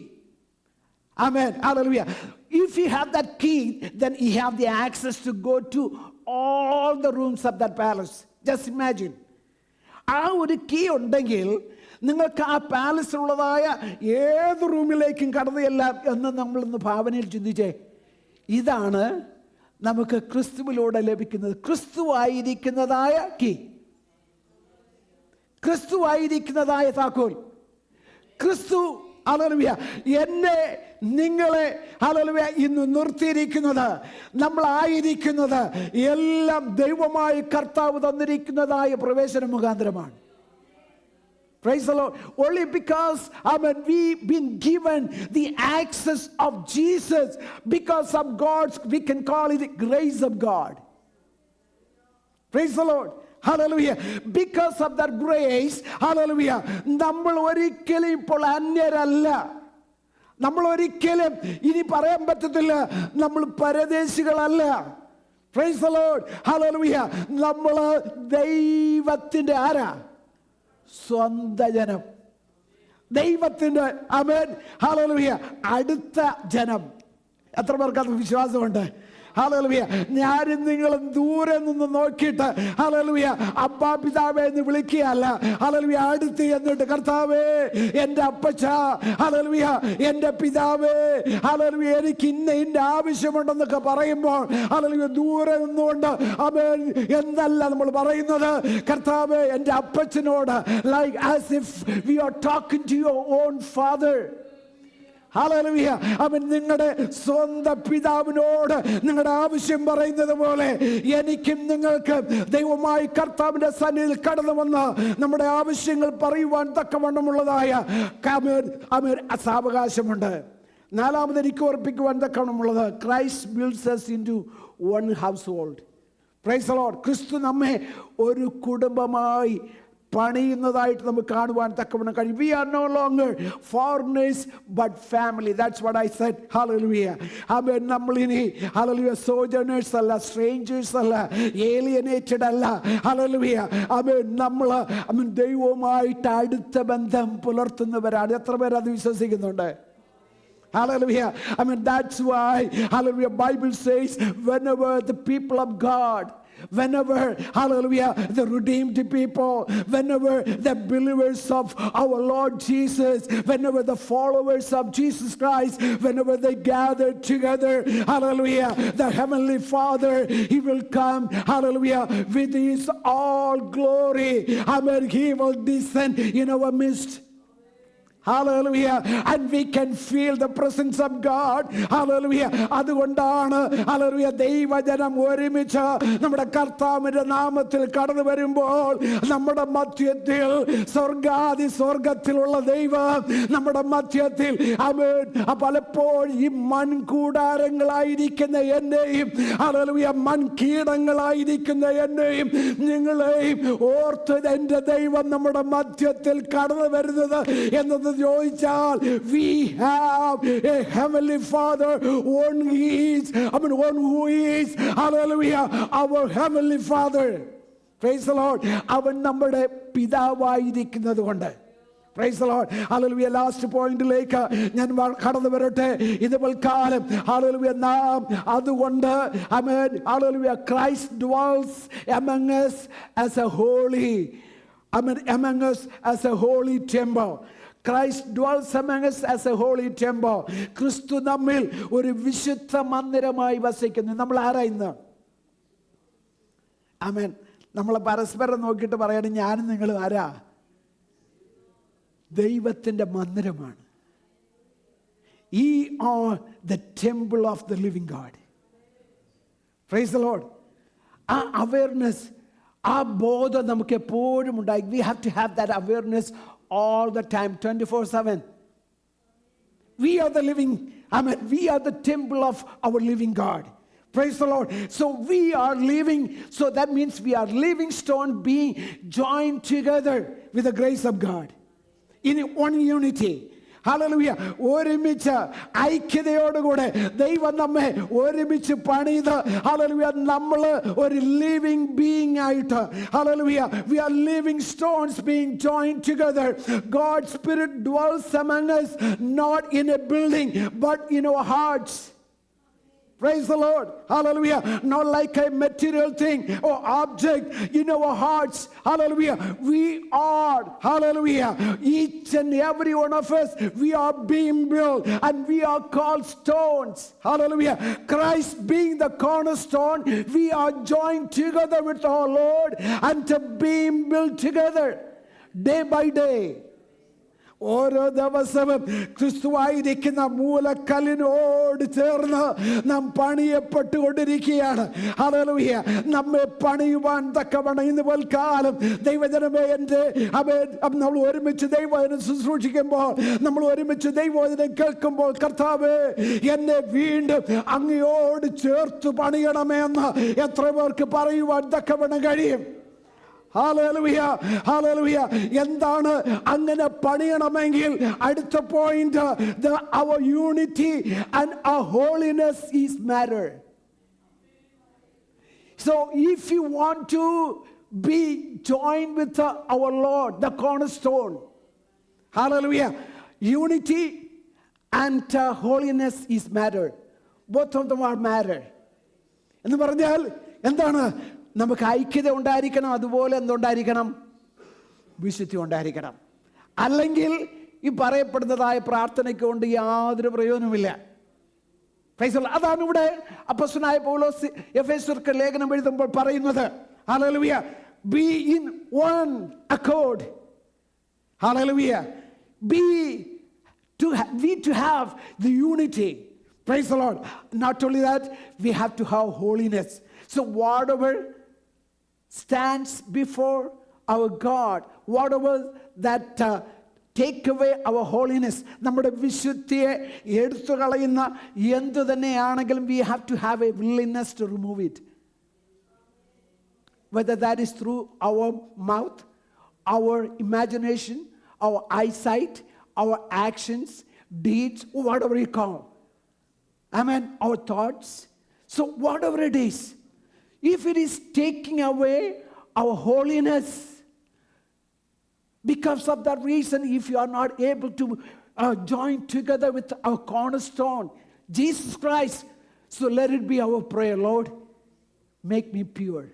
Amen. Hallelujah. If you have that key, then you have the access to go to all the rooms of that palace. Just imagine. ആ ഒരു key ഉണ്ടെങ്കിൽ നിങ്ങൾക്ക് ആ പാലസിലുള്ളതായ ഏത് റൂമിലേക്കും കടന്നുചെല്ലാം എന്ന് നമ്മളൊന്ന് ഭാവനയിൽ ചിന്തിച്ചേ. ഇതാണ് നമുക്ക് ക്രിസ്തുവിലൂടെ ലഭിക്കുന്നത്. ക്രിസ്തുവായിരിക്കുന്നതായ കീ, ക്രിസ്തുവായിരിക്കുന്നതായ താക്കോൽ. ക്രിസ്തു ഹല്ലേലൂയ എന്നെ നിങ്ങളെ ഹല്ലേലൂയ ഇന്ന് നിർത്തിയിരിക്കുന്നത്, നമ്മളായിരിക്കുന്നത് എല്ലാം ദൈവമായി കർത്താവ് തന്നിരിക്കുന്നതായ പ്രവേശന മുഖാന്തരമാണ്. Praise the Lord. Only because we've been given the access of Jesus, because of God's, we can call it the grace of God. Praise the Lord. Hallelujah. Because of that grace, hallelujah, നമ്മൾ ഒരിക്കലും ഇപ്പോൾ അന്യരല്ല. നമ്മൾ ഒരിക്കലും ഇനി പറയാൻ പറ്റത്തില്ല നമ്മൾ പരദേശികളല്ല. Praise the Lord. Hallelujah. നമ്മൾ ദൈവത്തിന്റെ ആരാ? സ്വന്ത ജനം. ദൈവത്തിന്റെ ആമേൻ ഹല്ലേലൂയ അടുത്ത ജനം. എത്ര പേർക്ക് അത് വിശ്വാസമുണ്ട്? ഹല്ലേലൂയ. ഞാനും നിങ്ങളും ദൂരെ നിന്ന് നോക്കിയിട്ട് ഹല്ലേലൂയ അപ്പാ പിതാവേ എന്ന് വിളിക്കുകയല്ല. ഹല്ലേലൂയ അടുത്ത് എന്നിട്ട് കർത്താവേ എൻ്റെ അപ്പച്ച, ഹല്ലേലൂയ എൻ്റെ പിതാവേ, ഹല്ലേലൂയ എനിക്ക് ഇന്ന ആവശ്യമുണ്ടെന്നൊക്കെ പറയുമ്പോൾ ഹല്ലേലൂയ ദൂരെ നിന്നുകൊണ്ട് ആമേൻ എന്നല്ല നമ്മൾ പറയുന്നത്. കർത്താവേ എൻ്റെ അപ്പച്ചനോട്, like as if we are talking to your own father. Hallelujah. അവൻ നിങ്ങളുടെ സ്വന്തം പിതാവിനോട് നിങ്ങളുടെ ആവശ്യം പറയുന്നത് പോലെ എനിക്കും നിങ്ങൾക്ക് ദൈവമായി കർത്താവിന്റെ സന്നിധിയിൽ കടന്നു വന്ന് നമ്മുടെ ആവശ്യങ്ങൾ പറയുവാൻ തക്കവണ്ണമുള്ളതായ സാവകാശമുണ്ട്. നാലാമത് എനിക്ക് ഓർപ്പിക്കുവാൻ തക്കവണ്ണമുള്ളത്, Christ builds us into one household. Praise the Lord. ക്രിസ്തു നമ്മെ ഒരു കുടുംബമായി പണിയുന്നതായിട്ട് നമുക്ക് കാണുവാൻ തക്കവണ്ണം കഴിയും. We are no longer foreigners but family. That's what I said. Hallelujah. ആമേൻ. നമ്മളിനി hallelujah sojourners അല്ല, strangers അല്ല, alienated അല്ല. Hallelujah. ആമേൻ. നമ്മൾ ദൈവവുമായിട്ട് അടുത്ത ബന്ധം പുലർത്തുന്നവരാണ്. എത്ര പേർ അത് വിശ്വസിക്കുന്നുണ്ട്? Hallelujah. That's why hallelujah Bible says whenever the people of God, whenever hallelujah the redeemed people, whenever the believers of our Lord Jesus, whenever the followers of Jesus Christ, whenever they gather together, hallelujah, the heavenly Father, he will come, hallelujah, with his all glory. He will descend in our midst. Hallelujah. And we can feel the presence of God. Hallelujah. അതുകൊണ്ടാണ് hallelujah ദൈവജനം ഒരുമിച്ച് നമ്മുടെ കർത്താവിന്റെ നാമത്തിൽ കടന്നു വരുമ്പോൾ നമ്മുടെ മധ്യത്തിൽ സ്വർഗാദി സ്വർഗത്തിലുള്ള ദൈവം നമ്മുടെ മധ്യത്തിൽ ആമേൻ പലപ്പോഴും ഈ മൺകൂടാരങ്ങളായിരിക്കുന്ന എന്നെയും hallelujah മൺകീടങ്ങളായിരിക്കുന്ന എന്നെയും നിങ്ങളെയും ഓർത്ത് എൻ്റെ ദൈവം നമ്മുടെ മധ്യത്തിൽ കടന്നു വരുന്നത് എന്നത് ചോദിച്ചാൽ, we have a heavenly Father, one who is hallelujah our heavenly Father. Praise the Lord. അവൻ നമ്മുടെ പിതാവായിരിക്കുന്നത് കൊണ്ട്. Praise the Lord. Hallelujah. Last പോയിന്റിലേക്ക് ഞാൻ കടന്നു വരട്ടെ. ഇതുപോലെ കാലം hallelujah നാം അതുകൊണ്ട് ആമേൻ hallelujah Christ dwells among us as a holy among us as a holy temple. Christ dwells among us as a holy temple. ക്രിസ്തു നമ്മിൽ ഒരു വിശുദ്ധ മന്ദിരമായി വസിക്കുന്നു. നമ്മൾ ആരാ ഇന്ന്? ആമേൻ. നമ്മൾ പരസ്പരം നോക്കിയിട്ട് പറയണം, ഞാനും നിങ്ങളും ആരാ? ദൈവത്തിൻ്റെ മന്ദിരമാണ്. ye are the temple of the living God. Praise the Lord. ആ അവയർനെസ്, ആ ബോധം നമുക്ക് എപ്പോഴും ഉണ്ടായി. We have to have that awareness all the time, 24/7. We are the living, we are the temple of our living God. Praise the Lord. So we are living, so that means we are living stone being joined together with the grace of God in one unity. Hallelujah. ഒരുമിച്ച് ഐക്യതയോടുകൂടെ ദൈവം നമ്മെ ഒരുമിച്ച് പണിത്, hallelujah, നമ്മൾ ഒരു living being ആയിട്ട്, hallelujah, we are living stones being joined together. God's spirit dwells among us, not in a building but in our hearts. Praise the Lord. Hallelujah. Not like a material thing or object in our hearts. Hallelujah. We are, hallelujah, each and every one of us, we are being built and we are called stones. Hallelujah. Christ being the cornerstone, we are joined together with our Lord and to being built together day by day. ഓരോ ദിവസവും ക്രിസ്തുവായിരിക്കുന്ന മൂലക്കല്ലിനോട് ചേർന്ന് നാം പണിയപ്പെട്ടുകൊണ്ടിരിക്കുകയാണ്. Hallelujah. നമ്മെ പണിയുവാൻ തക്കവണ്ണം ഇന്ന് പോൽക്കാലം ദൈവജനമേ, നമ്മൾ ഒരുമിച്ച് ദൈവവചനം ശുശ്രൂഷിക്കുമ്പോൾ, നമ്മൾ ഒരുമിച്ച് ദൈവവചനം കേൾക്കുമ്പോൾ, കർത്താവേ, എന്നെ വീണ്ടും അങ്ങയോട് ചേർത്ത് പണിയണമെന്ന് എത്ര പേർക്ക് പറയുവാൻ തക്കവണ്ണം കഴിയും? Hallelujah, hallelujah. എന്താണ് അങ്ങനെ പണിയണമെങ്കിൽ അടുത്ത point, our unity and our holiness is matter. So if you want to be joined with our Lord, the cornerstone, hallelujah, unity and holiness is matter. Both of them are matter. എന്ന് പറഞ്ഞാൽ എന്താണ്? നമുക്ക് ഐക്യത ഉണ്ടായിരിക്കണം, അതുപോലെ എന്തുണ്ടായിരിക്കണം? വിശുദ്ധി ഉണ്ടായിരിക്കണം. അല്ലെങ്കിൽ ഈ പറയപ്പെടുന്നതായ പ്രാർത്ഥനയ്ക്ക് കൊണ്ട് യാതൊരു പ്രയോജനമില്ല. അതാണ് ഇവിടെ അപ്പോസ്തലനായ പൗലോസ് എഫേസ്യർക്ക് ലേഖനം എഴുതുമ്പോൾ പറയുന്നത്. Hallelujah. Be in one accord. Hallelujah. We to have the unity. Praise the Lord. Not only that, we have to have holiness. So whatever stands before our God, whatever that take away our holiness, നമ്മുടെ വിശുദ്ധിയെ എടുത്തു കളയുന്ന എന്തു തന്നെയാണെങ്കിലും we have to have a willingness to remove it. Whether that is through our mouth, our imagination, our eyesight, our actions, deeds, whatever you call. Amen. Our thoughts. So whatever it is, if it is taking away our holiness, because of that reason, if you are not able to join together with our cornerstone, Jesus Christ, so let it be our prayer, Lord, make me pure.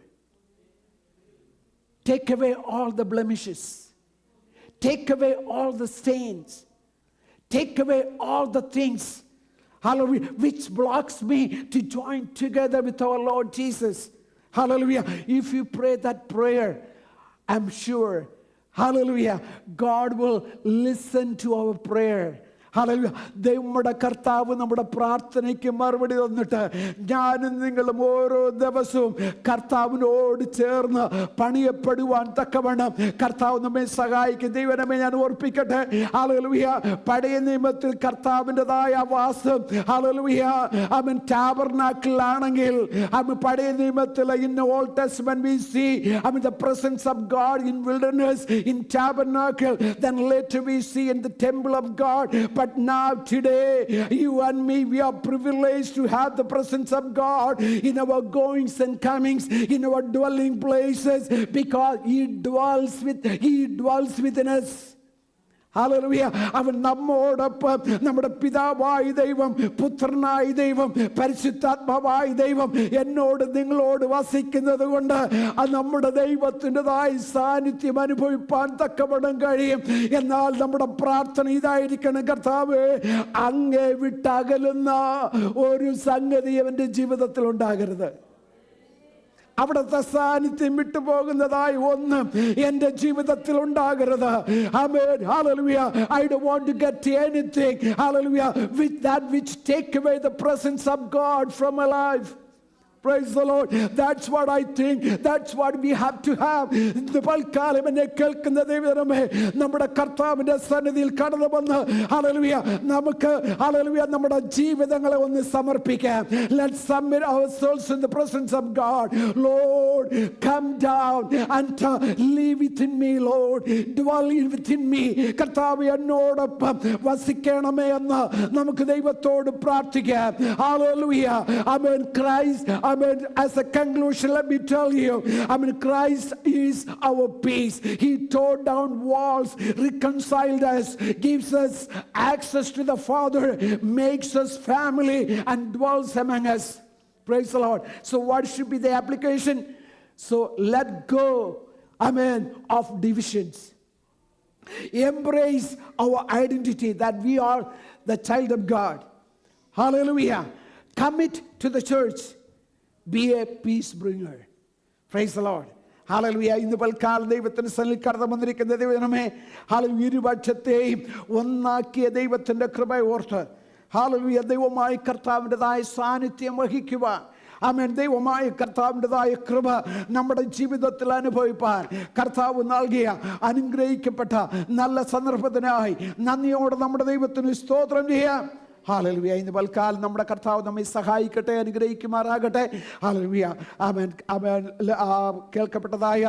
Take away all the blemishes. Take away all the stains. Take away all the things, hallelujah, which blocks me to join together with our Lord Jesus. Hallelujah. If you pray that prayer, I'm sure, hallelujah, God will listen to our prayer. Hallelujah. നമ്മുടെ കർത്താവ് നമ്മുടെ പ്രാർത്ഥനയ്ക്ക് മറുപടി തന്നിട്ട് ഞാനും നിങ്ങളും ഓരോ ദിവസവും കർത്താവിനോട് ചേർന്ന് പണിയപ്പെടുവാൻ തക്കവണ്ണം കർത്താവ് നമ്മെ സഹായിക്കും. ദൈവമേ, ഞാൻ ഓർപ്പിക്കട്ടെ, ഹല്ലേലൂയ, പഴയ നിയമത്തിൽ കർത്താവിൻ്റെതായ വാസം, ഹല്ലേലൂയ, അവൻ ടാബർനാക്കിലാണെങ്കിൽ, അവൻ പഴയ നിയമത്തിൽ in the Old Testament we see, the presence of God in wilderness, in tabernacle, then later we see in the temple of God. But now today, you and me, we are privileged to have the presence of God in our goings and comings, in our dwelling places, because He dwells within us. Hallelujah. അവൻ നമ്മോടൊപ്പം, നമ്മുടെ പിതാവായ ദൈവം, പുത്രനായ ദൈവം, പരിശുദ്ധാത്മാവായ ദൈവം എന്നോട് നിങ്ങളോട് വസിക്കുന്നത് കൊണ്ട് നമ്മുടെ ദൈവത്തിൻ്റെതായ സാന്നിധ്യം അനുഭവിപ്പാൻ തക്കവണ്ണം കഴിയും. എന്നാൽ നമ്മുടെ പ്രാർത്ഥന ഇതായിരിക്കണം, കർത്താവേ, അങ്ങേ വിട്ടകലുന്ന ഒരു സംഗതി അവൻ്റെ ജീവിതത്തിൽ ഉണ്ടാകരുത്. അവിടുത്തെ സാന്നിധ്യം വിട്ടുപോകുന്നതായി ഒന്ന് എൻ്റെ ജീവിതത്തിൽ ഉണ്ടാകരുത്. ആമേൻ. Hallelujah. I don't want to get anything, hallelujah, with that which take away the presence of God from my life. Praise the Lord. That's what I think. That's what we have to have. ഇന്ന് പൽക്കാലം എന്നെ കേൾക്കുന്ന ദൈവമേ, നമ്മുടെ കർത്താവിന്റെ സന്നിധിയിൽ കടന്നു വന്ന് hallelujah നമുക്ക് ഹല്ലേലൂയ നമ്മുടെ ജീവിതങ്ങളെ ഒന്ന് സമർപ്പിക്കാം. Let's submit ourselves in the presence of God. Lord, come down and live within me, Lord. Dwell within me. കർത്താവേ, എന്നോടൊപ്പം വസിക്കണമേ എന്ന് നമുക്ക് ദൈവത്തോട് പ്രാർത്ഥിക്കാം. Hallelujah. Amen. Christ, amen. As a conclusion, let me tell you, amen, Christ is our peace. He tore down walls, reconciled us, gives us access to the Father, makes us family, and dwells among us. Praise the Lord. So what should be the application? So let go, amen, of divisions. Embrace our identity that we are the child of God. Hallelujah. Commit to the church. Be a peace bringer. Praise the Lord. Hallelujah. ഇന്ന് പൽക്കാലം ദൈവത്തിന് സന്നിധിയിൽ കടന്നു വന്നിരിക്കുന്ന ദൈവമേ, hallelujah, ഇരുപക്ഷത്തെയും ഒന്നാക്കിയ ദൈവത്തിൻ്റെ കൃപ ഓർത്ത് hallelujah ദൈവമായി കർത്താവിൻ്റെതായ സാന്നിധ്യം വഹിക്കുവാൻ, ആമേൻ, ദൈവമായ കർത്താവിൻ്റെതായ കൃപ നമ്മുടെ ജീവിതത്തിൽ അനുഭവിപ്പാൻ കർത്താവ് നൽകിയ അനുഗ്രഹിക്കപ്പെട്ട നല്ല സന്ദർഭത്തിനായി നന്ദിയോടെ നമ്മുടെ ദൈവത്തിന് സ്തോത്രം ചെയ്യാം. ഹല്ലേലൂയ. ഇന്ന് പൽക്കാലം നമ്മുടെ കർത്താവ് നമ്മെ സഹായിക്കട്ടെ, അനുഗ്രഹിക്കുമാറാകട്ടെ. ഹല്ലേലൂയ. ആമേൻ. ആമേൻ. കേൾക്കപ്പെട്ടതായ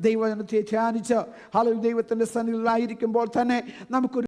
ദൈവജനത്തെ ധ്യാനിച്ച് ഹല്ലേലൂയ ദൈവത്തിൻ്റെ സന്നിധിയിലായിരിക്കുമ്പോൾ തന്നെ നമുക്കൊരു